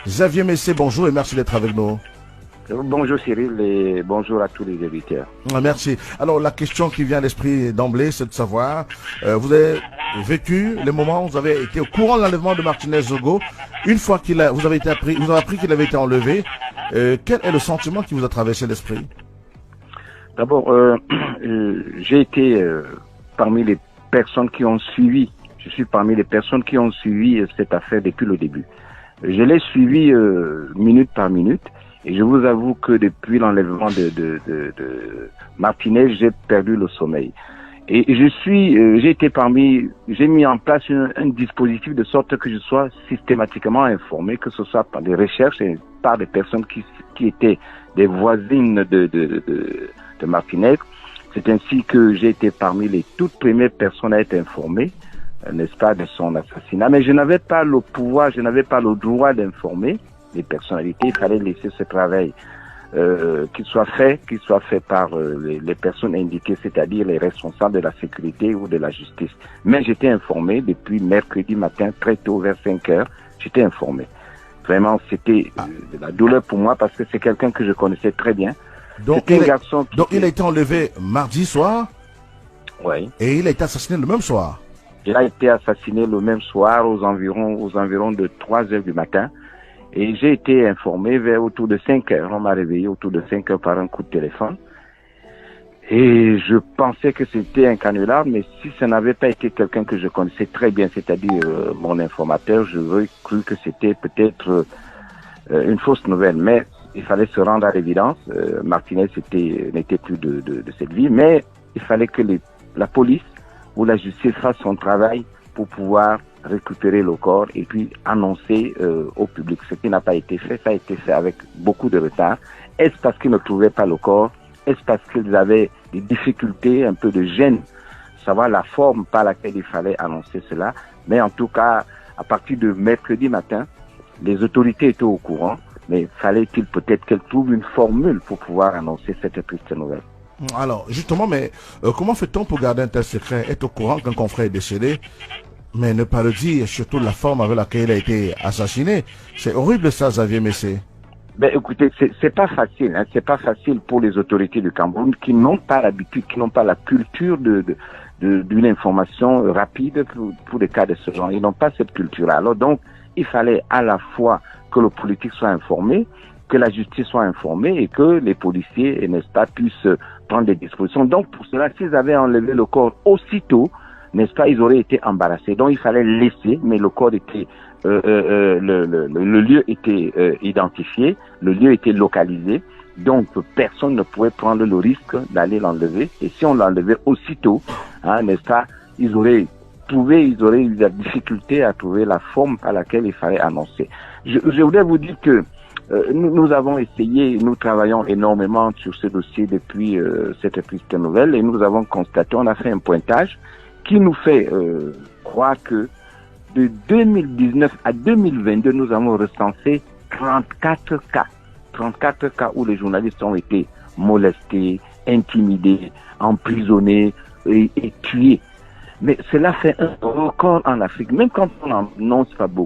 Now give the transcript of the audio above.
Xavier Messé, bonjour et merci d'être avec nous. Bonjour Cyril et bonjour à tous les auditeurs. Merci. Alors la question qui vient à l'esprit d'emblée, c'est de savoir, vous avez vécu les moments où vous avez été au courant de l'enlèvement de Martinez Zogo. Une fois vous avez appris qu'il avait été enlevé, quel est le sentiment qui vous a traversé l'esprit? D'abord, j'ai été parmi les personnes qui ont suivi, je suis parmi les personnes qui ont suivi cette affaire depuis le début. Je l'ai suivi minute par minute. Et je vous avoue que depuis l'enlèvement de Martinez, j'ai perdu le sommeil. Et j'ai mis en place un dispositif de sorte que je sois systématiquement informé, que ce soit par des recherches et par des personnes qui étaient des voisines de Martinez. C'est ainsi que j'ai été parmi les toutes premières personnes à être informées, n'est-ce pas, de son assassinat. Mais je n'avais pas le pouvoir, je n'avais pas le droit d'informer les personnalités. Il fallait laisser ce travail qu'il soit fait par les personnes indiquées, c'est-à-dire les responsables de la sécurité ou de la justice. Mais j'étais informé depuis mercredi matin, très tôt, vers 5 heures, j'étais informé. Vraiment, c'était de la douleur pour moi parce que c'est quelqu'un que je connaissais très bien. Donc, il a été enlevé mardi soir. Oui. Et il a été assassiné le même soir. Il a été assassiné le même soir aux environs de 3 heures du matin. Et j'ai été informé autour de 5 heures. On m'a réveillé autour de 5 heures par un coup de téléphone. Et je pensais que c'était un canular, mais si ça n'avait pas été quelqu'un que je connaissais très bien, c'est-à-dire mon informateur, j'aurais cru que c'était peut-être une fausse nouvelle. Mais il fallait se rendre à l'évidence. Martinez n'était plus de cette vie, mais il fallait que la police ou la justice fasse son travail pour pouvoir récupérer le corps et puis annoncer au public. Ce qui n'a pas été fait, ça a été fait avec beaucoup de retard. Est-ce parce qu'ils ne trouvaient pas le corps? Est-ce parce qu'ils avaient des difficultés, un peu de gêne, savoir la forme par laquelle il fallait annoncer cela? Mais en tout cas, à partir de mercredi matin, les autorités étaient au courant, mais fallait-il peut-être qu'elles trouvent une formule pour pouvoir annoncer cette triste nouvelle? Alors, justement, mais comment fait-on pour garder un tel secret? Être au courant qu'un confrère est décédé, mais ne pas le dire, surtout la forme avec laquelle il a été assassiné. C'est horrible ça, Xavier Messé. Ben écoutez, c'est pas facile, hein. C'est pas facile pour les autorités du Cameroun qui n'ont pas l'habitude, qui n'ont pas la culture d'une information rapide pour des cas de ce genre. Ils n'ont pas cette culture-là. Alors donc, il fallait à la fois que le politique soit informé, que la justice soit informée et que les policiers, n'est-ce pas, puissent prendre des dispositions. Donc pour cela, s'ils avaient enlevé le corps aussitôt, n'est-ce pas, ils auraient été embarrassés. Donc il fallait laisser, mais le corps était, le lieu était identifié, le lieu était localisé, donc personne ne pouvait prendre le risque d'aller l'enlever. Et si on l'enlevait aussitôt, hein, n'est-ce pas, ils auraient eu la difficulté à trouver la forme par laquelle il fallait annoncer. Je voudrais vous dire que nous avons essayé, nous travaillons énormément sur ce dossier depuis cette triste nouvelle et nous avons constaté, on a fait un pointage qui nous fait croire que de 2019 à 2022, nous avons recensé 34 cas où les journalistes ont été molestés, intimidés, emprisonnés et tués. Mais cela fait un record en Afrique, même quand on n'en annonce pas beaucoup.